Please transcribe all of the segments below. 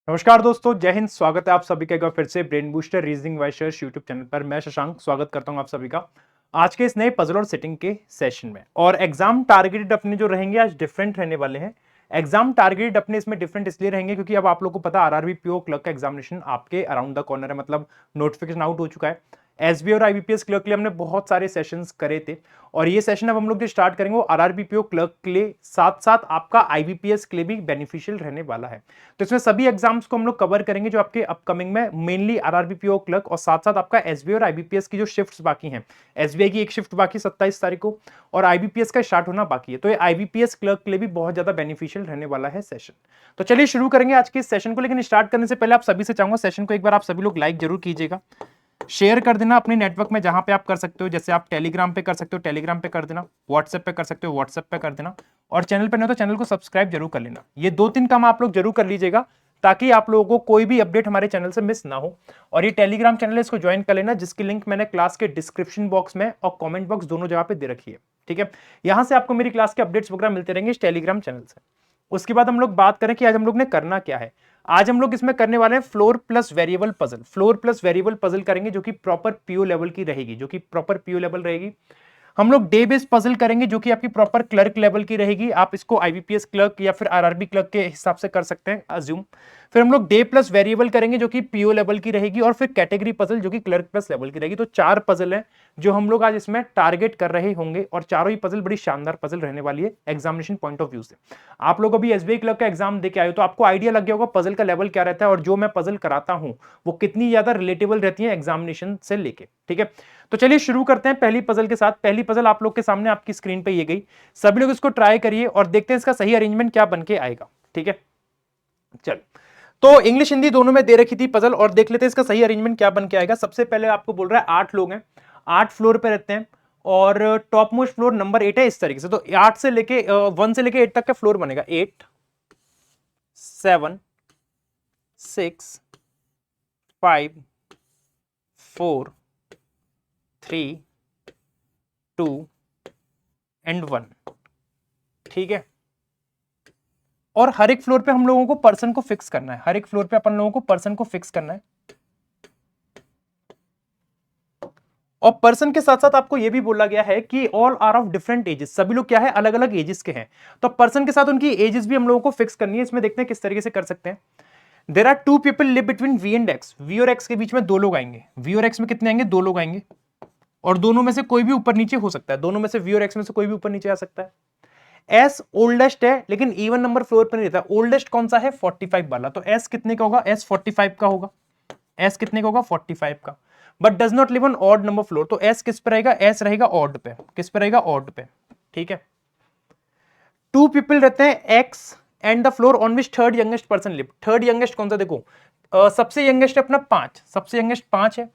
नमस्कार दोस्तों, जय हिंद। स्वागत है आप सभी का एक बार फिर से brain booster reasoning wishers YouTube channel पर। मैं शशांक स्वागत करता हूं आप सभी का आज के इस नए पजल और सेटिंग के सेशन में। और एग्जाम टारगेटेड अपने जो रहेंगे आज डिफरेंट रहने वाले हैं। एग्जाम टारगेटेड अपने इसमें डिफरेंट इसलिए रहेंगे क्योंकि अब आप लोग को पता आरआरबी पीओ क्लर्क का एग्जामिनेशन आपके अराउंड द कॉर्नर है, मतलब नोटिफिकेशन आउट हो चुका है। एसबी और आईबीपीएस क्लर्क के लिए हमने बहुत सारे सेशंस करे थे और ये सेशन अब हम लोग जो स्टार्ट करेंगे वो आरआरबी पीओ क्लर्क के लिए साथ साथ आपका आईबीपीएस के लिए भी बेनिफिशियल रहने वाला है। तो इसमें सभी एग्जाम्स को हम लोग कवर करेंगे जो आपके अपकमिंग में मेनली आरआरबी पीओ क्लर्क और साथ साथ आपका एसबीआई और आईबीपीएस की जो शिफ्ट्स बाकी हैं। एसबीआई की एक शिफ्ट बाकी 27 तारीख को और आईबीपीएस का स्टार्ट होना बाकी है। तो ये आईबीपीएस क्लर्क के लिए भी बहुत ज्यादा बेनिफिशियल रहने वाला है सेशन। तो चलिए शुरू करेंगे आज के इस सेशन को, लेकिन स्टार्ट करने से पहले आप सभी से चाहूंगा सेशन को एक बार आप सभी लोग लाइक जरूर कीजिएगा, शेयर कर देना अपने नेटवर्क में जहां पे आप कर सकते हो। जैसे आप टेलीग्राम पे कर सकते हो, टेलीग्राम पे कर देना, व्हाट्सएप पे कर सकते हो, व्हाट्सएप पे कर देना, और चैनल पे नहीं हो तो चैनल को सब्सक्राइब जरूर कर लेना। ये 2-3 काम आप लोग जरूर कर लीजिएगा ताकि आप लोगों को कोई भी अपडेट हमारे चैनल से मिस ना हो। और ये टेलीग्राम चैनल है, इसको ज्वाइन कर लेना, जिसकी लिंक मैंने क्लास के डिस्क्रिप्शन बॉक्स में और कमेंट बॉक्स दोनों जगह पे दे रखी है। ठीक है, यहां से आपको मेरी क्लास के अपडेट्स वगैरह मिलते रहेंगे इस टेलीग्राम चैनल से। उसके बाद हम लोग बात करें कि आज हम लोग ने करना क्या है। आज हम लोग इसमें करने वाले हैं floor plus variable puzzle. Floor plus variable puzzle करेंगे जो कि प्रॉपर पीओ लेवल की रहेगी, जो कि प्रॉपर पीओ लेवल रहेगी। हम लोग डे बेस्ड पजल करेंगे जो कि आपकी प्रॉपर क्लर्क लेवल की रहेगी। आप इसको आईबीपीएस क्लर्क या फिर आरआरबी क्लर्क के हिसाब से कर सकते हैं अज्यूम। फिर हम लोग डे प्लस वेरिएबल करेंगे जो कि पीओ लेवल की रहेगी, और फिर कैटेगरी पजल जो कि क्लर्क प्लस लेवल की रहेगी। तो 4 पजल है जो हम लोग आज इसमें टारगेट कर रहे होंगे, और चारों ही पजल बड़ी शानदार पजल रहने वाली है एग्जामिनेशन पॉइंट ऑफ व्यू से। आप लोग अभी एसबीआई क्लर्क का एग्जाम देके आए हो तो आपको आइडिया लग गया होगा पजल का लेवल क्या रहता है, और जो मैं पजल कराता हूं वो कितनी ज्यादा रिलेटेबल रहती है एग्जामिनेशन से लेके। ठीक है, तो चलिए शुरू करते हैं पहली पजल के साथ। पहली पजल आप लोग के सामने आपकी स्क्रीन पे ये गई, सभी लोग इसको ट्राई करिए और देखते हैं इसका सही अरेंजमेंट क्या बन के आएगा। ठीक है, चल तो इंग्लिश हिंदी दोनों में दे रखी थी पजल, और देख लेते हैं इसका सही अरेंजमेंट क्या बन के आएगा। सबसे पहले आपको बोल रहा है 8 लोग हैं, 8 फ्लोर पे रहते हैं, और टॉप मोस्ट फ्लोर नंबर 8 है इस तरीके से। तो 8 से लेके 1 से लेके 8 तक का फ्लोर बनेगा 8 7 6 5 4 3 2 एंड 1। ठीक है, और हर एक फ्लोर पे हम लोगों को पर्सन को फिक्स करना है। हर एक फ्लोर पे अपन लोगों को पर्सन को फिक्स करना है, और पर्सन के साथ साथ आपको यह भी बोला गया है कि all are of different ages. सभी लोग क्या है, अलग अलग एजेस के हैं। तो पर्सन के साथ उनकी एजेस भी हम लोगों को फिक्स करनी है। इसमें देखते हैं किस तरीके से कर सकते हैं। There are 2 people live between V and X. V और एक्स के बीच में 2 लोग आएंगे। वी और एक्स में कितने आएंगे, 2 लोग आएंगे, और दोनों में से कोई भी ऊपर नीचे हो सकता है। दोनों में से वी और एक्स में से कोई भी ऊपर नीचे आ सकता है। एस ओल्डेस्ट है लेकिन इवन नंबर फ्लोर पर नहीं रहता। ओल्डेस्ट कौन सा है, 45 वाला। तो एस कितने का होगा, एस 45 का होगा। एस कितने का होगा, 45 का। But does not live on odd number floor. तो एस किस पे रहेगा, एस रहेगा ऑड पे। किस पे रहेगा, ऑड पे। ठीक है, 2 पीपल रहते हैं x and the floor on which third youngest person live. Third youngest कौन सा, देखो सबसे यंगेस्ट है अपना 5, सबसे यंगेस्ट 5 है।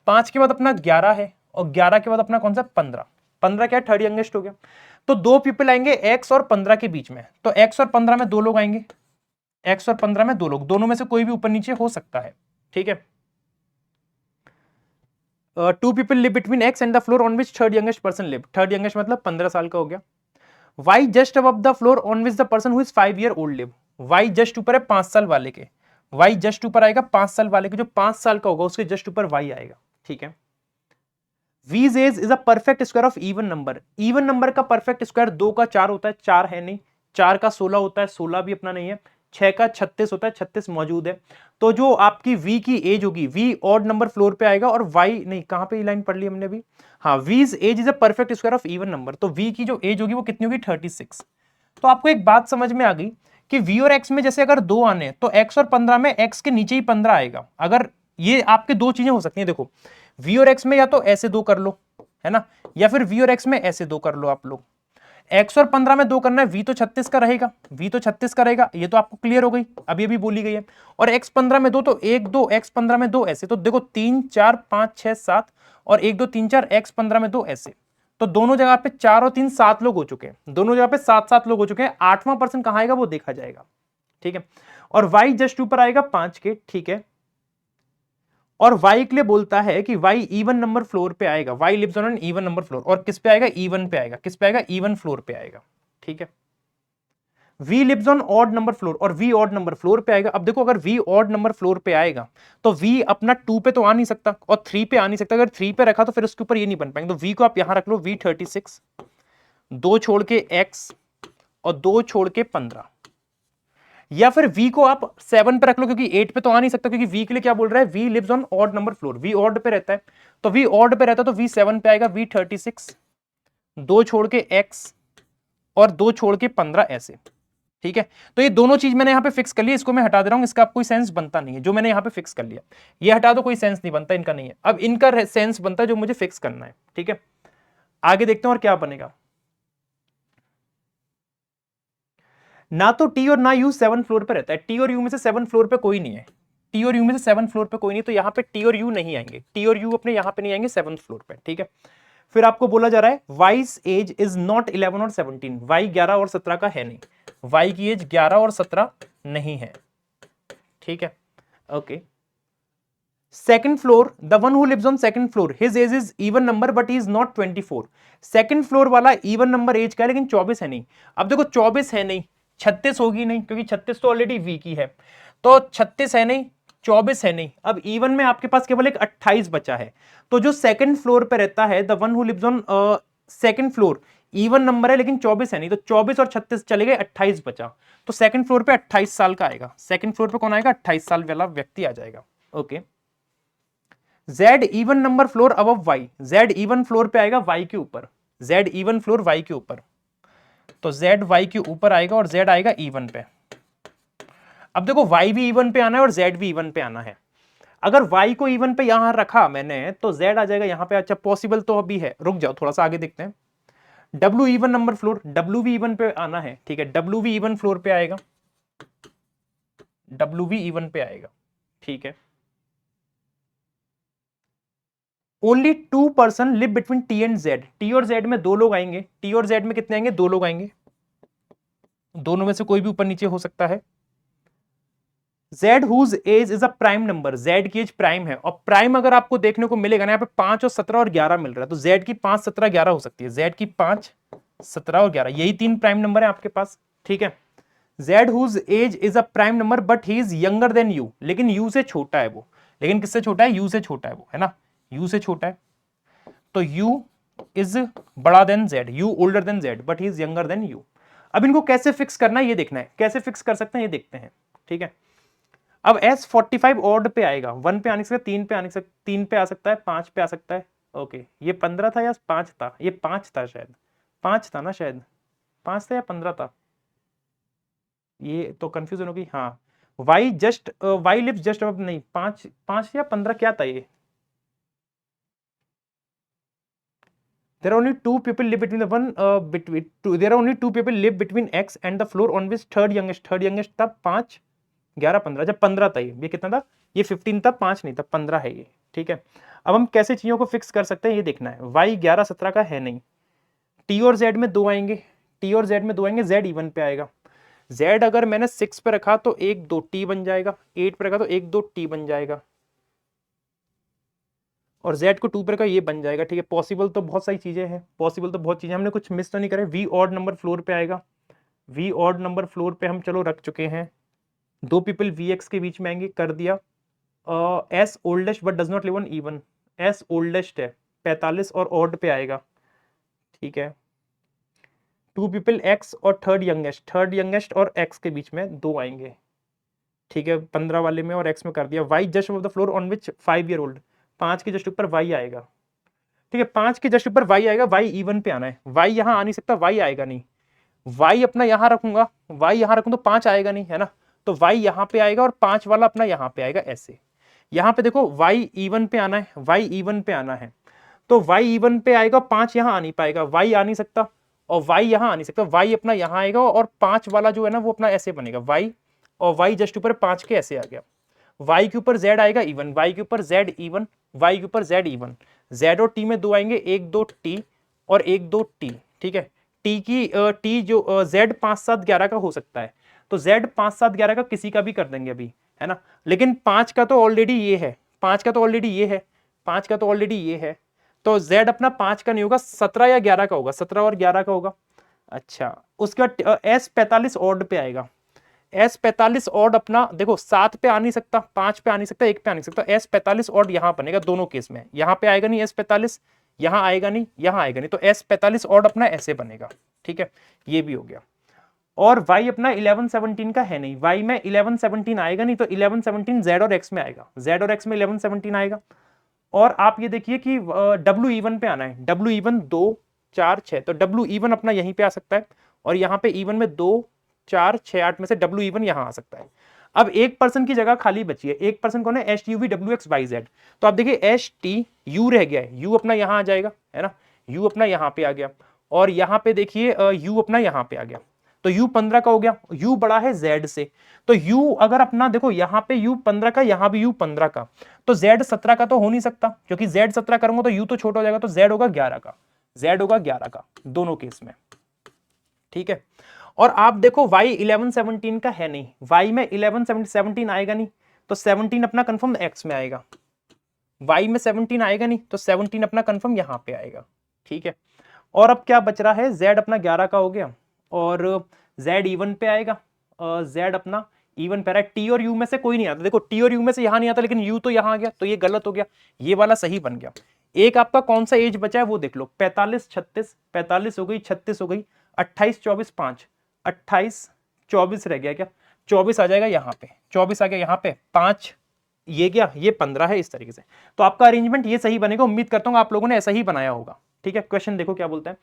5 के बाद अपना 11 है, और 11 के बाद अपना कौन सा, 15। 15 क्या है, थर्ड यंगेस्ट हो गया। तो 2 पीपल आएंगे एक्स और 15 के बीच में। तो एक्स और 15 में 2 लोग आएंगे। एक्स और 15 में 2 लोग, दोनों में से कोई भी ऊपर नीचे हो सकता है। ठीक है, 2 people live between X and the floor on which third youngest person live. Third youngest मतलब 15 साल का हो गया। Y just above the floor on which the person who is 5 year old live. Y just ऊपर है 5 साल वाले के। वाई जस्ट ऊपर आएगा 5 साल वाले के, जो 5 साल का होगा उसके जस्ट ऊपर वाई आएगा। ठीक है, V's age is a perfect square of even number. Even number का परफेक्ट स्क्वायर 2 का 4 होता है, 4 है नहीं। 4 का 16 होता है, 16 भी अपना नहीं है। 6 का 36 होता है, 36 मौजूद है। तो जो आपकी v की एज होगी, v ऑड नंबर फ्लोर पे आएगा, और y नहीं, कहां पे ये लाइन पढ़ ली हमने भी, हाँ, v's age is a perfect square of even number. तो v की जो एज होगी वो कितनी होगी, 36। तो आपको एक बात समझ में आ गई कि v और x में जैसे अगर 2 आने तो x और 15 में x के नीचे ही 15 आएगा। अगर ये आपके 2 चीजें हो सकती हैं, देखो v और x में या तो ऐसे 2 कर लो, है ना, या फिर v और x में ऐसे 2 कर लो। आप लोग x और 15 में 2 करना है, v तो 36 का रहेगा, v तो 36 का रहेगा, ये तो आपको क्लियर हो गई, अभी अभी बोली गई है। और x 15 में 2 तो 1 2, x 15 में 2 ऐसे। तो देखो 3 4 5 6 7, और 1 2 3 4, x 15 में 2 ऐसे। तो दोनों जगह पे 4 और 3 7 लोग हो चुके हैं, दोनों जगह पे 7 लोग हो चुके हैं। 8वां पर्सन कहां आएगा वो देखा जाएगा। ठीक है, और y जस्ट ऊपर आएगा 5 के। ठीक है, और y के लिए बोलता है कि y इवन नंबर फ्लोर पे आएगा। y lives on an even number floor, और किस पे आएगा, इवन पे आएगा। किस पे आएगा, इवन फ्लोर पे आएगा। ठीक है, V lives on odd number floor और V ऑड नंबर फ्लोर पे आएगा। अब देखो अगर V ऑड नंबर फ्लोर पे आएगा तो V अपना 2 पे तो आ नहीं सकता और 3 पे आ नहीं सकता। अगर 3 पे रखा तो फिर उसके ऊपर ये नहीं बन पाएंगे, तो V को आप यहां रख लो V36, 2 छोड़ के X और 2 छोड़ के 15, या फिर V को आप 7 पे रख लो क्योंकि 8 पे तो आ नहीं सकता, क्योंकि V के लिए क्या बोल रहा है, V lives on odd number floor, V odd पे रहता है, तो V ऑड पे रहता है तो V 7 पे आएगा V36, 2 छोड़ के X और 2 छोड़ के 15 ऐसे। ठीक है, तो ये दोनों चीज मैंने यहां पे फिक्स कर लिया, इसको मैं हटा दे रहा हूं, इसका आप कोई सेंस बनता नहीं है। जो मैंने यहां पे फिक्स कर लिया ये हटा दो, कोई सेंस नहीं बनता, इनका नहीं है। अब इनका सेंस बनता है जो मुझे फिक्स करना है। ठीक है, आगे देखते हैं और क्या बनेगा। ना तो टी और ना यू 7 फ्लोर पे रहता है, टी और यू में से 7 फ्लोर पे कोई नहीं है, टी और यू में से 7 फ्लोर पे कोई नहीं, तो यहां पे टी और यू नहीं आएंगे, टी और यू अपने यहां पे नहीं आएंगे 7th फ्लोर पे। ठीक है, फिर आपको बोला जा रहा है वाइस एज इज नॉट 11 और 17, वाई 11 और 17 का है नहीं, वाई की एज 11 और 17 नहीं है। ठीक है, okay. Second floor, the one who lives on second floor, his age is even number but he is not 24। Second floor वाला इवन नंबर एज का है लेकिन 24 है नहीं। अब देखो 24 है नहीं, 36 होगी नहीं, क्योंकि 36 तो ऑलरेडी वी की है, तो 36 है नहीं, 24 है नहीं। अब इवन में आपके पास केवल एक 28 बचा है, तो जो सेकंड फ्लोर पे रहता है, the one who lives on second floor, even number है लेकिन 24 है नहीं, तो 24 और 36 चले गए, 28 बचा, तो सेकंड फ्लोर पे 28 साल का आएगा। सेकंड फ्लोर पे कौन आएगा, 28 साल वाला व्यक्ति आ जाएगा। Okay, Z even number floor above Y, Z even floor पे आएगा Y के ऊपर, Z इवन फ्लोर Y के ऊपर, तो Z Y के ऊपर आएगा और Z आएगा इवन पे। अब देखो Y भी इवन पे आना है और Z भी इवन पे आना है। अगर Y को इवन पे यहां रखा मैंने तो Z आ जाएगा यहां पे। अच्छा, पॉसिबल तो अभी है, रुक जाओ थोड़ा सा आगे देखते हैं। W even number floor, W भी इवन पे आना है। ठीक है, W भी इवन फ्लोर पे आएगा, W भी इवन पे आएगा। ठीक है, only 2 person live between T and Z, T और Z में 2 लोग आएंगे, T और Z में कितने आएंगे, 2 लोग आएंगे, दोनों में से कोई भी ऊपर नीचे हो सकता है। Z whose age is a prime number, Z की एज प्राइम है, और प्राइम अगर आपको देखने को मिलेगा ना, यहाँ पे 5 और 17 और 11 मिल रहा है, तो Z की 5, 17, 11 हो सकती है, Z की 5, 17 और 11, यही 3 प्राइम नंबर है आपके पास। ठीक है, Z whose age is a prime number but he is younger than U, लेकिन यू से छोटा है वो, लेकिन किससे छोटा है, यू से छोटा है वो, है ना, यू से छोटा है, तो u इज बड़ा than Z, u older than Z but he is younger than U. अब इनको कैसे फिक्स करना है ये देखना है, कैसे फिक्स कर सकते हैं ये देखते हैं। ठीक है, अब S45 ऑड पे आएगा, 1 पे आने से 3 पे आने से 3 पे आ सकता है, 5 पे आ सकता है। ओके, ये 15 था या 5 था, ये 5 था शायद, 5 था ना शायद, 5 था या 15 था, ये तो कंफ्यूजन होगी। हाँ, Y just Y lives just अब नहीं, 5 5 या 15 क्या था ये। There are only two people live between the one between two. There are only two people live between X and the floor on which third youngest था 5, 11, 15, जब 15 था ये कितना था, ये 15 था, 5 नहीं था, 15 है ये। ठीक है, अब हम कैसे चीजों को फिक्स कर सकते हैं ये देखना है। Y 11, 17 का है नहीं, T और Z में 2 आएंगे, T और Z में 2 आएंगे, Z इवन पे आएगा। Z अगर मैंने 6 पे रखा तो 1 2 T बन जाएगा, 8 पे रखा तो 1 2 T बन जाएगा, और Z को 2 पर का ये बन जाएगा। ठीक है, पॉसिबल तो बहुत सारी चीजें हैं, पॉसिबल तो बहुत चीजें, हमने कुछ मिस तो नहीं करे। V ऑड नंबर फ्लोर पे आएगा, V ऑड नंबर फ्लोर पे हम चलो रख चुके हैं, 2 पीपल VX के बीच में आएंगे, कर दिया। S oldest but does not live on even, S oldest है, 45 और ऑड पे आएगा। ठीक है, 2 पीपल X और थर्ड यंगेस्ट और X के बीच में 2 आएंगे। ठीक है, 15 वाले में और X में कर दिया। Y just of the floor on which 5 year old, 5 के जस्ट ऊपर Y आएगा। ठीक है, 5 के जस्ट ऊपर Y आएगा, Y इवन पे आना है, Y यहां आ नहीं सकता, Y आएगा नहीं, Y अपना यहां रखूंगा, Y यहां रखूं तो 5 आएगा नहीं, है ना, तो Y यहां पे आएगा और 5 वाला अपना यहां पे आएगा ऐसे। यहां पे देखो Y इवन पे आना है, Y इवन पे आना है, तो Y इवन पे आएगा, 5 यहां आ नहीं पाएगा, Y आ नहीं सकता और Y यहां आ नहीं सकता, Y अपना यहां आएगा और 5 वाला जो है ना वो अपना ऐसे बनेगा Y, और Y जस्ट ऊपर 5 के ऐसे आ गया। Y के ऊपर Z आएगा इवन, Y के ऊपर Z इवन, Y के ऊपर Z इवन, Z और T में 2 आएंगे, 1 2 T और 1 2 T। ठीक है, T की T जो Z 5 7 11 का हो सकता है, तो Z 5 7 11 का किसी का भी कर देंगे अभी, है ना, लेकिन 5 का तो ऑलरेडी ये है, 5 का तो ऑलरेडी ये है, 5 का तो ऑलरेडी ये है, तो Z अपना 5 का नहीं होगा, 17 या 11 का होगा, 17 और 11 का होगा। अच्छा, उसके बाद S45 ऑड पे आएगा। S45 ऑड अपना देखो 7 पे आ नहीं सकता, 5 पे आ नहीं सकता, 1 पे आ नहीं सकता। S45 ऑड यहां बनेगा दोनों केस में, यहां पे आएगा नहीं S45, यहां आएगा नहीं, यहां आएगा नहीं, तो S45 ऑड अपना ऐसे बनेगा। ठीक है, ये भी हो गया। और y अपना 11 17 का है नहीं, y में 11 17 आएगा नहीं, तो 11 17 z और x में आएगा, z और x में 11 17 आएगा। और आप ये देखिए कि w इवन पे आना है, w इवन 2 4 6, तो w इवन अपना यहीं पे आ सकता है, और यहाँ पे इवन में 2 4 6 8 में से w इवन यहाँ आ सकता है। अब एक पर्सन की जगह खाली बची है, एक पर्सन कौन है, H T U V W X Y Z. तो आप देखिए एच टी यू रह गया है, यू अपना यहाँ आ जाएगा, है ना, यू अपना यहाँ पे आ गया, और यहाँ पे देखिए यू अपना यहाँ पे आ गया, तो u 15 का हो गया, u बड़ा है z से, तो u अगर अपना देखो यहाँ पे u 15 का, यहाँ भी u 15 का, तो z 17 का तो हो नहीं सकता, क्योंकि z 17 करूंगा तो u तो छोटा हो जाएगा, तो z होगा 11 का, z होगा 11 का दोनों केस में। ठीक है, और आप देखो y 11 17 का है नहीं, y में 11 17 आएगा नहीं, तो 17 अपना कंफर्म x में आएगा, y में 17 आएगा नहीं, तो 17 अपना कंफर्म यहां पे आएगा। ठीक है, और अब क्या बच रहा है, z अपना 11 का हो गया, और z इवन पे आएगा, z अपना इवन पे आ रहा है, t और u में से कोई नहीं आता, देखो t और u में से यहां नहीं आता, लेकिन u तो यहां आ गया, तो ये गलत हो गया, ये वाला सही बन गया। एक आपका कौन सा एज बचा है वो देख लो, 45 36, 45 हो गई, 36 हो गई, 28 24 5, 28 24 रह गया क्या, 24 आ जाएगा यहाँ पे, 24 आ गया यहाँ पे, 5 ये क्या, ये 15 है, इस तरीके से। तो आपका अरेंजमेंट ये सही बनेगा, उम्मीद करता हूँ आप लोगों ने ऐसा ही बनाया होगा। ठीक है, क्वेश्चन देखो क्या बोलता है,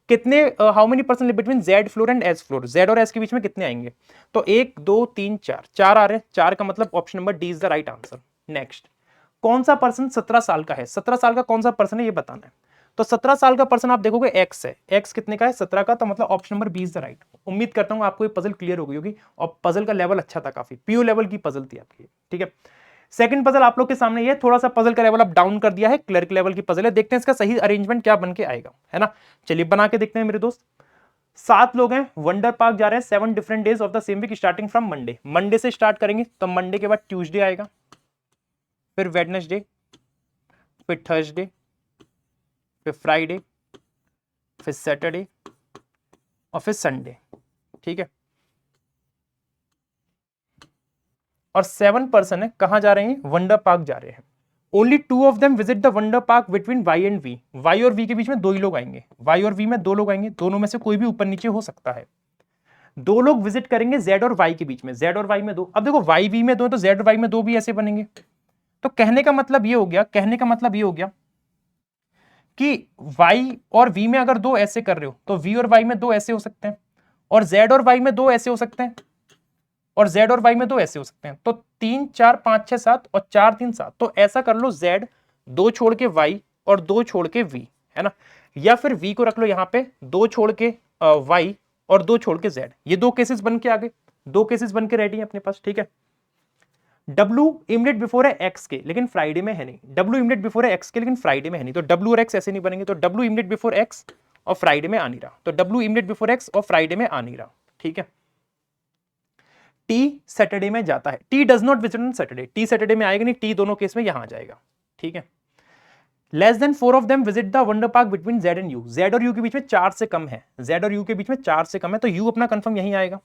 कितने how many percent between Z floor and S floor, Z और एस के बीच में कितने आएंगे, तो 1 2 3 4, 4 आ रहे हैं, 4 का मतलब option number D is the right answer. Next, कौन सा पर्सन 17 साल का है, 17 साल का कौन सा पर्सन है ये बताना है। तो 17 साल का पर्सन आप देखोगे एक्स है, एक्स कितने का है, 17 का, तो मतलब option number B is the right. उम्मीद करता हूं आपको ये पजल क्लियर हो गई होगी, और पजल का लेवल अच्छा था, काफी पीओ लेवल की पजल थी आपकी। ठीक है, सेकंड पजल आप लोग के सामने, ये थोड़ा सा पजल का लेवल अब डाउन कर दिया है, क्लर्क लेवल की पजल है, देखते हैं इसका सही अरेंजमेंट क्या बन के आएगा, है ना। चलिए बना के देखते हैं मेरे दोस्त। 7 लोग हैं, वंडर पार्क जा रहे हैं 7 different days of the same week starting from Monday, Monday से स्टार्ट करेंगे, तो मंडे के बाद ट्यूसडे आएगा, फिर वेडनेसडे, फिर थर्सडे, फिर फ्राइडे, फिर सैटरडे, और फिर संडे। ठीक है, और 7 पर्सन है, कहां जा रहे हैं, वंडर पार्क जा रहे हैं। Only 2 of them visit the wonder park between Y and V, Y और वी के बीच में 2 ही लोग आएंगे, वाई और वी में 2 लोग आएंगे, दोनों में से कोई भी ऊपर नीचे हो सकता है। 2 लोग विजिट करेंगे जेड और वाई के बीच में, जेड और वाई में 2, अब देखो वाई वी में 2 तो जेड और वाई में 2 भी ऐसे बनेंगे। तो कहने का मतलब ये हो गया, कहने का मतलब ये हो गया कि y और v में अगर 2 ऐसे कर रहे हो, तो v और y में 2 ऐसे हो सकते हैं, और z और y में 2 ऐसे हो सकते हैं, और z और y में 2 ऐसे हो सकते हैं। तो 3 4 5 6 7 और 4 3 7, तो ऐसा कर लो z 2 छोड़ के y और 2 छोड़ के v, है ना, या फिर v को रख लो यहाँ पे 2 छोड़ के y और 2 छोड़ के z, ये 2 केसेस बन के आ गए, 2 केसेस बन के रेडी है अपने पास। ठीक है, W इमिडिएट बिफोर है x के, लेकिन फ्राइडे में है नहीं, W इमिडिएट बिफोर है x के, लेकिन फ्राइडे में है नहीं, तो W और x ऐसे नहीं बनेंगे, तो W इमिडिएट बिफोर x और फ्राइडे में आ नहीं रहा, तो W इमिडिएट बिफोर x और फ्राइडे में आ नहीं रहा। ठीक है, T सैटरडे में जाता है, T does not visit on Saturday, T Saturday में आएगा नहीं, T दोनों केस में यहां आ जाएगा। ठीक है, less than 4 of them visit the wonder park between Z and U, Z और U के बीच में 4 से कम है, Z और U के बीच में 4 से कम है, तो U अपना कंफर्म यहीं आएगा।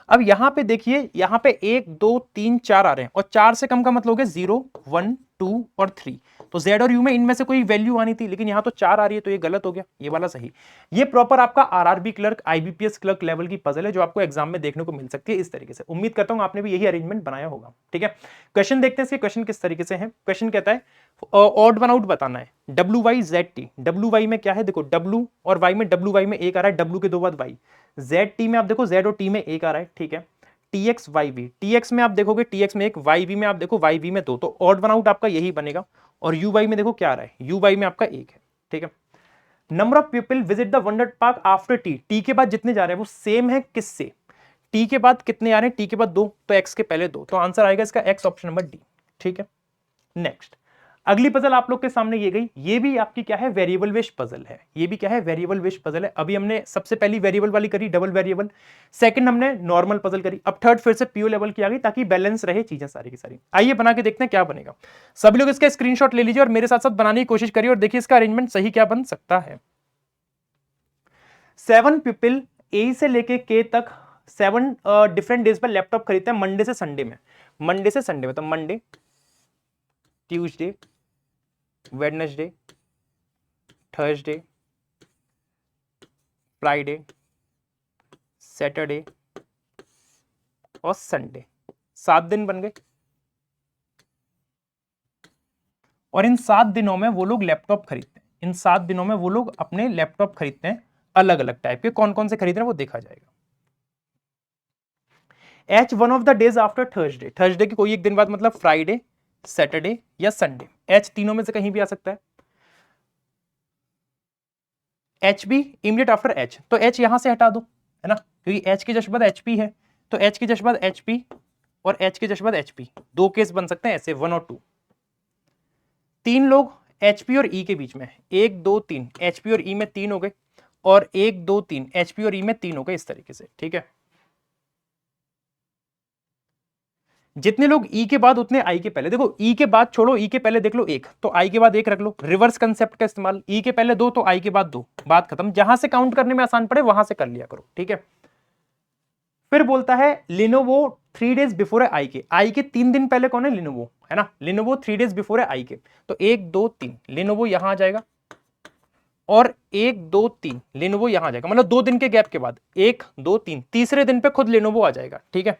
अब यहां पे देखिए, यहां पे 1 2 3 4 आ रहे हैं, और 4 से कम का मतलब हो गया 0 1 2 और 3, तो Z और U में इनमें से कोई वैल्यू आनी थी, लेकिन यहां तो 4 आ रही है, तो ये गलत हो गया, ये वाला सही। ये प्रॉपर आपका RRB clerk IBPS clerk level की पजल है, जो आपको एग्जाम में देखने को मिल सकती है इस तरीके से। उम्मीद करता हूं आपने भी यही अरेंजमेंट बनाया होगा। ठीक है, क्वेश्चन देखते हैं इसके, क्वेश्चन किस तरीके से है। क्वेश्चन कहता है ऑड वन आउट बताना है, W Y Z T, W Y में क्या है, देखो डब्ल्यू और वाई में, डब्ल्यू वाई में 1 आ रहा है, डब्ल्यू के 2 बाद वाई, जेड टी में आप देखो जेड और टी में 1 आ रहा है। ठीक है, टीएक्स वाई वी, टीएक्स में आप देखोगे टीएक्स में 1, वाई वी में आप देखो वाई वी में 2, तो ऑड वन आउट आपका यही बनेगा। और यू वाई में देखो क्या आ रहा है, यू वाई में आपका 1 है। ठीक है, number of people visit the wonder park after T, T के बाद जितने जा रहे हैं वो सेम है किससे, टी के बाद कितने आ रहे हैं, टी के बाद 2, तो एक्स के पहले 2, तो आंसर आएगा इसका एक्स, ऑप्शन नंबर डी। ठीक है, नेक्स्ट अगली पजल आप लोग के सामने ये गई, ये भी आपकी क्या है, वेरिएबल बेस्ड पजल है, ये भी क्या है, वेरिएबल बेस्ड पजल है। अभी हमने सबसे पहली वेरिएबल वाली करी, डबल वेरिएबल, सेकंड हमने नॉर्मल पजल करी, अब थर्ड फिर से पीओ लेवल की आ गई, ताकि बैलेंस रहे चीजें सारी की सारी। आइए बना के देखते हैं क्या बनेगा। सभी लोग इसका स्क्रीनशॉट ले लीजिए और मेरे साथ साथ बनाने की कोशिश करिए, और देखिए इसका अरेंजमेंट सही क्या बन सकता है। 7 पीपल ए से लेके के तक 7 डिफरेंट डेज पर लैपटॉप खरीदते हैं, मंडे से संडे में। मंडे से संडे मतलब Monday, Tuesday, Wednesday, Thursday, Friday, Saturday और संडे, 7 दिन बन गए। और इन 7 दिनों में वो लोग लैपटॉप खरीदते हैं, इन 7 दिनों में वो लोग अपने लैपटॉप खरीदते हैं, अलग अलग टाइप के। कौन कौन से खरीद रहे हैं वो देखा जाएगा। H one of the days after Thursday, Thursday के कोई एक दिन बाद मतलब फ्राइडे, सैटरडे या संडे। एच तीनों में से कहीं भी आ सकता है। H B immediate after H, तो एच यहां से हटा दो, है ना, क्योंकि एच के जस्ट बाद एच पी है, तो एच के जस्ट बाद एच पी और एच के जस्ट बाद एच पी, दो केस बन सकते हैं ऐसे, 1 और 2। 3 लोग एच पी और ई के बीच में, 1 2 3, एच पी और ई में 3 हो गए, और 1 2 3 एच पी और ई में 3 हो गए, इस तरीके से, ठीक है। जितने लोग ई के बाद उतने आई के पहले। देखो ई के बाद छोड़ो, ई के पहले देख लो 1, तो आई के बाद 1 रख लो, रिवर्स कंसेप्ट का इस्तेमाल, ई के पहले 2 तो आई के बाद 2, बात खत्म। जहां से काउंट करने में आसान पड़े वहां से कर लिया करो, ठीक है। फिर बोलता है लिनोवो 3 डेज बिफोर है आई के। आई के 3 दिन पहले कौन है? लिनोवो, है ना। लिनोवो 3 डेज बिफोर है आई के, तो 1 2 3 लिनोवो यहां आ जाएगा, और 1 2 3 लिनोवो यहां आ जाएगा, मतलब 2 दिन के गैप के बाद 1 2 3, तीसरे दिन पे खुद लिनोवो आ जाएगा, ठीक है।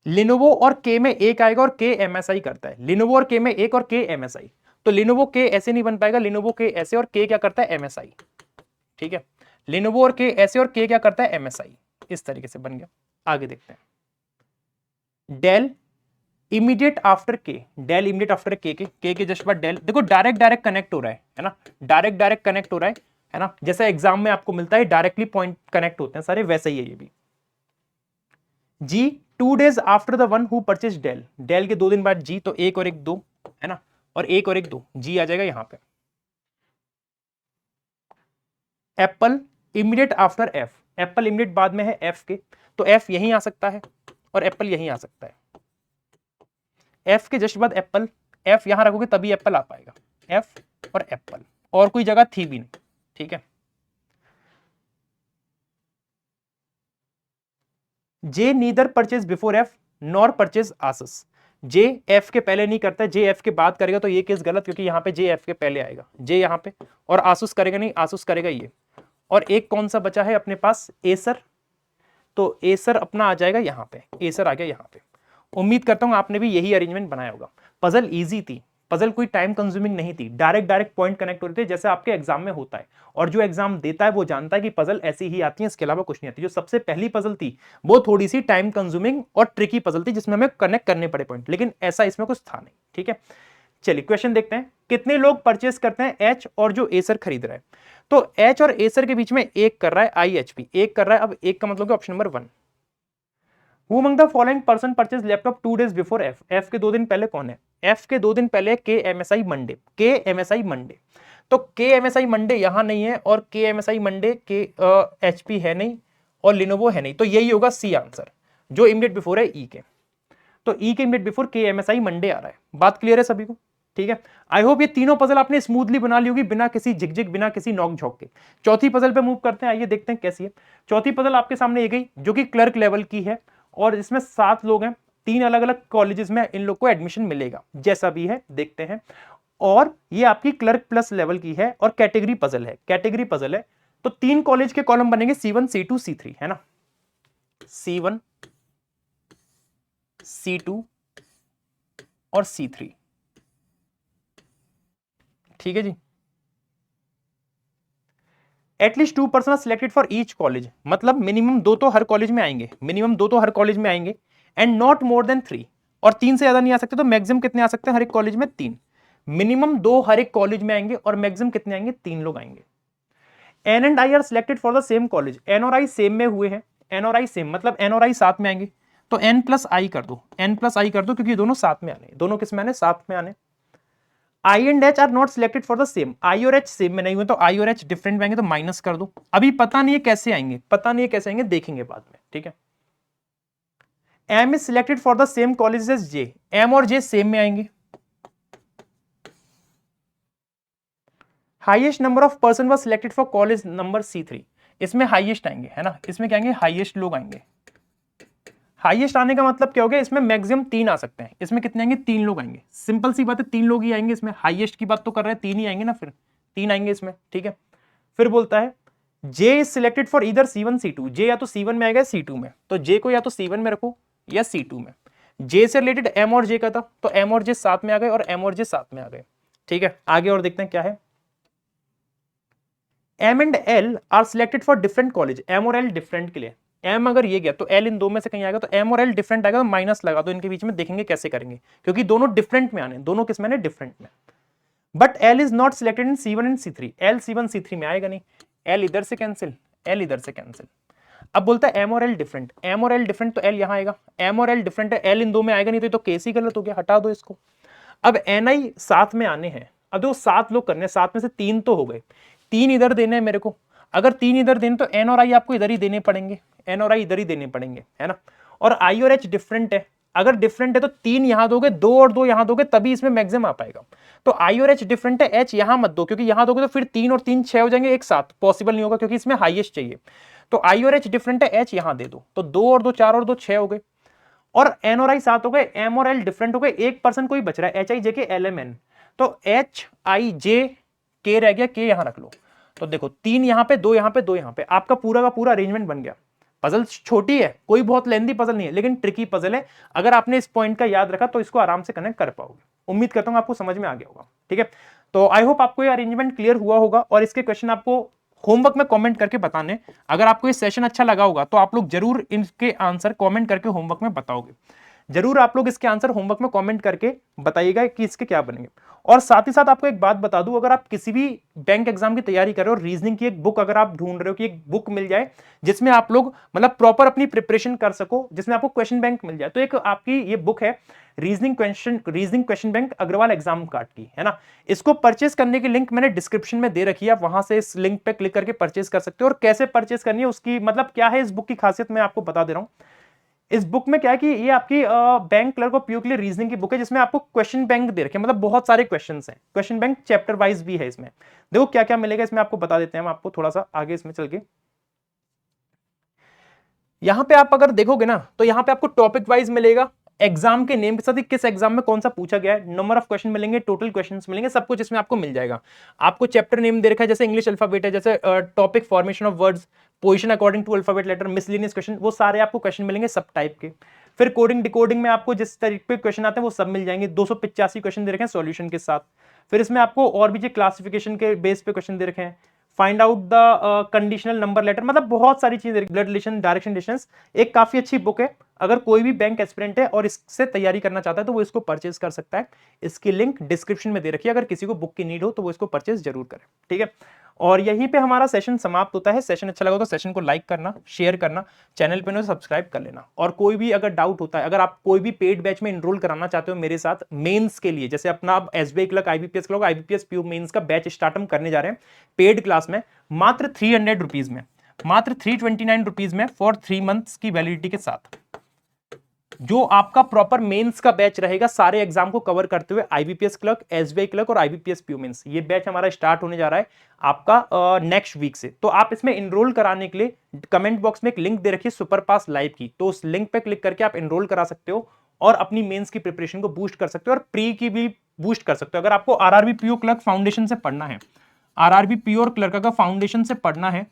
लिनोवो और के में 1 आएगा, और के एमएसआई करता है। लिनोवो और के में 1 और के एमएसआई, तो लिनोवो के ऐसे नहीं बन पाएगा, लिनोवो के ऐसे, और के क्या करता है? एमएसआई, ठीक है। लिनोवो और के ऐसे, और के क्या करता है? एमएसआई, इस तरीके से बन गया। आगे देखते हैं। डेल इमीडिएट आफ्टर के, डेल इमीडिएट आफ्टर के जस्ट बाद डेल। देखो डायरेक्ट डायरेक्ट कनेक्ट हो रहा है ना, डायरेक्ट डायरेक्ट कनेक्ट हो रहा है ना, जैसा एग्जाम में आपको मिलता है डायरेक्टली पॉइंट कनेक्ट होते हैं सारे, वैसे ही है ये भी। G 2 days after the one who purchase Dell, Dell के 2 दिन बाद जी, तो 1 और 1 2, है ना, और 1 और 1 2, जी आ जाएगा यहां पे। Apple immediate after F, Apple immediate बाद में है एफ के, तो एफ यहीं आ सकता है और एप्पल यहीं आ सकता है। एफ के जस्ट बाद एप्पल, एफ यहां रखोगे तभी एप्पल आ पाएगा, एफ और एप्पल, और कोई जगह थी भी नहीं, ठीक है। J neither purchase before F nor purchase as, J F के पहले नहीं करता, जे एफ के बाद करेगा, तो ये केस गलत, क्योंकि यहां पे जे एफ के पहले आएगा, जे यहां पे, और आसुस करेगा नहीं, आसुस करेगा ये। और एक कौन सा बचा है अपने पास? एसर, तो एसर अपना आ जाएगा यहां पे, एसर आ गया यहां पे। उम्मीद करता हूं आपने भी यही अरेंजमेंट बनाया होगा। पजल इजी थी, पजल कोई टाइम कंज्यूमिंग नहीं थी, डायरेक्ट डायरेक्ट पॉइंट कनेक्ट हो रहे थे, जैसे आपके एग्जाम में होता है। और जो एग्जाम देता है वो जानता है कि पजल ऐसी ही आती है, इसके अलावा कुछ नहीं आती। जो सबसे पहली पजल थी वो थोड़ी सी टाइम कंज्यूमिंग और ट्रिकी पजल थी, जिसमें हमें कनेक्ट करने पड़े पॉइंट, लेकिन ऐसा इसमें कुछ था नहीं, ठीक है। चलिए क्वेश्चन देखते हैं। कितने लोग परचेस करते हैं एच और जो एसर खरीद रहा है? तो एच और एसर के बीच में एक कर रहा है IHP, एक कर रहा है। अब एक का मतलब option number 1। Who among the following person purchased laptop 2 days before F? F के 2 दिन पहले कौन है? F के 2 दिन पहले के MSI मंडे, के MSI मंडे, तो के MSI मंडे यहां नहीं है, और के MSI मंडे के HP है नहीं, और लिनोवो है नहीं, तो यही होगा सी आंसर, जो इमीडिएट बिफोर है ई के। तो ई के इमीडिएट बिफोर के MSI मंडे आ रहा है। बात क्लियर है सभी को? ठीक है। आई होप ये तीनों पजल आपने स्मूथली बना ली होगी, बिना किसी झिकझिक, बिना किसी नॉक झोंक के। चौथी पजल पे मूव करते हैं, आइए देखते हैं कैसी है। चौथी पजल आपके सामने ये गई, जो कि क्लर्क लेवल की है, और इसमें 7 लोग हैं, 3 अलग अलग कॉलेजेस में इन लोग को एडमिशन मिलेगा, जैसा भी है देखते हैं। और ये आपकी क्लर्क प्लस लेवल की है, और कैटेगरी पजल है, कैटेगरी पजल है। तो 3 कॉलेज के कॉलम बनेंगे, C1 C2 C3, है ना, C1 C2 और C3, ठीक है जी। At least 2% selected for each college, मतलब मिनिमम 2 तो हर कॉलेज में आएंगे, मिनिमम 2 तो हर कॉलेज में आएंगे, एंड नॉट मोर देन 3, और 3 से ज्यादा नहीं आ सकते। तो मैक्सिमम कितने आ सकते हैं हर एक कॉलेज में? 3। मिनिमम 2 हर एक कॉलेज में आएंगे, और मैक्सिमम कितने आएंगे? 3 लोग आएंगे। N and I are selected for the same college, N और आई सेम में हुए हैं, एन और आई सेम मतलब एन और आई साथ में आएंगे, तो एन प्लस आई कर दो, एन प्लस आई कर दो, क्योंकि दोनों साथ में आने, दोनों किस में आने? साथ में आने। I and H are not selected for the same, I और एच सेम में नहीं हुए, तो आई और एच डिफरेंट में आएंगे, तो माइनस कर दो। अभी पता नहीं है कैसे आएंगे, पता नहीं है कैसे आएंगे, देखेंगे बाद में, ठीक है। M is selected for the same college as J, M और जे सेम में आएंगे। Highest number of person was selected for college number C3, इसमें हाईएस्ट आएंगे, है ना, इसमें क्या आएंगे, हाईएस्ट लोग आएंगे। हाईएस्ट आने का मतलब क्या हो गया, इसमें मैक्सिमम 3 आ सकते हैं। इसमें कितने आएंगे, 3 लोग आएंगे। सिंपल सी बात है, 3 लोग ही आएंगे इसमें। हाईएस्ट की बात तो कर रहे हैं, 3 ही आएंगे ना, फिर 3 आएंगे इसमें, ठीक है। फिर बोलता है जे इज सिलेक्टेड फॉर इधर C1 C2, जे या तो C1 में आएगा C2 में, तो जे को या तो C1 में रखो या C2 में। जे से रिलेटेड M और J का था, तो M और J साथ में आ गए और M और J साथ में आ गए, ठीक है। आगे और देखते हैं क्या है। M and L are selected for different college, M और L डिफरेंट के लिए। M अगर ये गया तो L इन दो में से कहीं आएगा, तो M और L डिफरेंट आएगा, तो माइनस लगा दो इनके बीच में, देखेंगे कैसे करेंगे, क्योंकि दोनों डिफरेंट में आने, दोनों किस में आने, डिफरेंट में। But L is not selected in C1 and C3, L C1 C3 में आएगा नहीं, L इधर से कैंसिल, L इधर से कैंसिल। अब बोलता है M और L डिफरेंट, M और L डिफरेंट, तो L यहां आएगा। M और L डिफरेंट है, L इन दो में आएगा नहीं, तो केस ही गलत हो गया, हटा दो इसको। अब Ni साथ में आने हैं, अब देखो 7 लोग करने हैं, 7 में से 3 तो हो गए, 3 इधर देने हैं मेरे को। अगर 3 इधर देने तो N और I आपको इधर ही देने पड़ेंगे, N और I इधर ही देने पड़ेंगे, है ना। और I और H डिफरेंट है, अगर डिफरेंट है तो 3 यहां दोगे, 2 और 2 यहां दोगे, तभी इसमें मैक्सिमम आ पाएगा। तो I और H डिफरेंट है, H यहां मत दो, क्योंकि यहां दोगे तो फिर 3 और 3 6 हो जाएंगे एक साथ, पॉसिबल नहीं होगा, क्योंकि इसमें हाईएस्ट चाहिए। तो I और H डिफरेंट है, H यहां दे दो, तो 2 और 2 4 और 2 6 हो गए। और N और I 7 हो गए, M और L डिफरेंट हो गए, एक पर्सन कोई बच रहा है, HIJ LMN, तो HIJ रह गया, K यहां रख लो। तो देखो 3 यहां पे, 2 यहां पे, 2 यहां पे, आपका पूरा का पूरा अरेंजमेंट बन गया। पजल छोटी है, कोई बहुत लेंदी पजल नहीं है, लेकिन ट्रिकी पजल है। अगर आपने इस पॉइंट का याद रखा तो इसको आराम से कनेक्ट कर पाओगे। उम्मीद करता हूं आपको समझ में आ गया होगा, ठीक है। तो आई होप आपको ये अरेंजमेंट क्लियर हुआ होगा, और इसके क्वेश्चन आपको होमवर्क में कमेंट करके बताने। अगर आपको ये सेशन अच्छा लगा होगा तो आप लोग जरूर इनके आंसर कमेंट करके होमवर्क में बताओगे। जरूर आप लोग इसके आंसर होमवर्क में कमेंट करके बताइएगा कि इसके क्या बनेंगे। और साथ ही साथ आपको एक बात बता दूं, अगर आप किसी भी बैंक एग्जाम की तैयारी कर रहे हो, रीजनिंग की एक बुक अगर आप ढूंढ रहे हो कि एक बुक मिल जाए जिसमें आप लोग मतलब प्रॉपर अपनी प्रिपरेशन कर सको, जिसमें आपको क्वेश्चन बैंक मिल जाए, तो एक आपकी ये बुक है reasoning question bank Agrawal exam card की, है ना। इसको परचेस करने की लिंक मैंने डिस्क्रिप्शन में दे रखी है, आप वहां से इस लिंक पे क्लिक करके परचेस कर सकते हो। और कैसे परचेस करनी है, उसकी मतलब क्या है, इस बुक की खासियत मैं आपको बता दे रहा हूं। इस बुक में क्या है कि ये आपकी बैंक क्लर्क और पीओ के लिए रीजनिंग की बुक है, जिसमें आपको क्वेश्चन बैंक दे रखे हैं, मतलब बहुत सारे क्वेश्चंस हैं। क्वेश्चन बैंक चैप्टर वाइज भी है इसमें। देखो क्या क्या मिलेगा इसमें, आपको बता देते हैं हम आपको थोड़ा सा आगे इसमें चल के। यहां पे आप अगर देखोगे ना, तो यहां पे आपको टॉपिक वाइज मिलेगा, एग्जाम के नेम के साथ ही किस एग्जाम में कौन सा पूछा गया है, नंबर ऑफ क्वेश्चन मिलेंगे, टोटल क्वेश्चंस मिलेंगे, सब कुछ इसमें आपको मिल जाएगा। आपको चैप्टर नेम दे रखा है, जैसे इंग्लिश अल्फाबेट है, जैसे topic formation of words, position according to alphabet letter, miscellaneous question, वो सारे आपको क्वेश्चन मिलेंगे सब टाइप के। फिर कोडिंग डिकोडिंग में आपको जिस तरीके के क्वेश्चन आते हैं वो सब मिल जाएंगे, 285 क्वेश्चन दे रखे हैं सॉल्यूशन के साथ। फिर इसमें आपको और भी जो क्लासिफिकेशन के बेस पे क्वेश्चन दे रखे हैं, find out the conditional number letter, मतलब बहुत सारी चीजें, ब्लड रिलेशन, डायरेक्शन डिस्टेंस। एक काफी अच्छी बुक है, अगर कोई भी बैंक एस्पिरेंट है और इससे तैयारी करना चाहता है तो वो इसको परचेज कर सकता है। इसकी लिंक डिस्क्रिप्शन में दे रखी है, अगर किसी को बुक की नीड हो तो वो इसको परचेज जरूर करें, ठीक है। और यहीं पे हमारा सेशन समाप्त होता है। सेशन अच्छा लगा तो सेशन को लाइक करना, शेयर करना, चैनल पे ना सब्सक्राइब कर लेना। और कोई भी अगर डाउट होता है, अगर आप कोई भी पेड बैच में इनरोल कराना चाहते हो मेरे साथ मेंस के लिए, जैसे अपना SBI clerk, IBPS clerk, IBPS PO mains का बैच स्टार्ट हम करने जा रहे हैं पेड क्लास में, मात्र 300 रुपीज में, मात्र 329 रुपीज में फॉर 3 मंथ्स की वैलिडिटी के साथ, जो आपका प्रॉपर मेंस का बैच रहेगा, सारे एग्जाम को कवर करते हुए, आईबीपीएस क्लर्क, एसबीआई क्लर्क और आईबीपीएस पीओ मेंस। ये बैच हमारा स्टार्ट होने जा रहा है आपका नेक्स्ट वीक से। तो आप इसमें इनरोल कराने के लिए कमेंट बॉक्स में एक लिंक दे रखी है सुपर पास लाइव की, तो उस लिंक पे क्लिक करके आप इनरोल करा सकते हो और अपनी मेंस की प्रिपरेशन को बूस्ट कर सकते हो और प्री की भी बूस्ट कर सकते हो। अगर आपको आरआरबी पीओ क्लर्क फाउंडेशन से पढ़ना है, आरआरबी पीओ और क्लर्क का फाउंडेशन से पढ़ना है,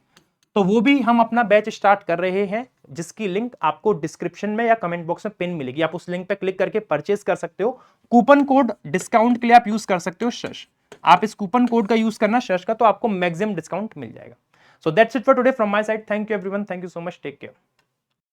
तो वो भी हम अपना बैच स्टार्ट कर रहे हैं, जिसकी लिंक आपको डिस्क्रिप्शन में या कमेंट बॉक्स में पिन मिलेगी। आप उस लिंक पे क्लिक करके परचेज कर सकते हो। कूपन कोड डिस्काउंट के लिए आप यूज कर सकते हो शश, आप इस कूपन कोड का यूज करना शश का, तो आपको मैक्सिमम डिस्काउंट मिल जाएगा। So that's it for today from my side. Thank you everyone, thank you so much, take care.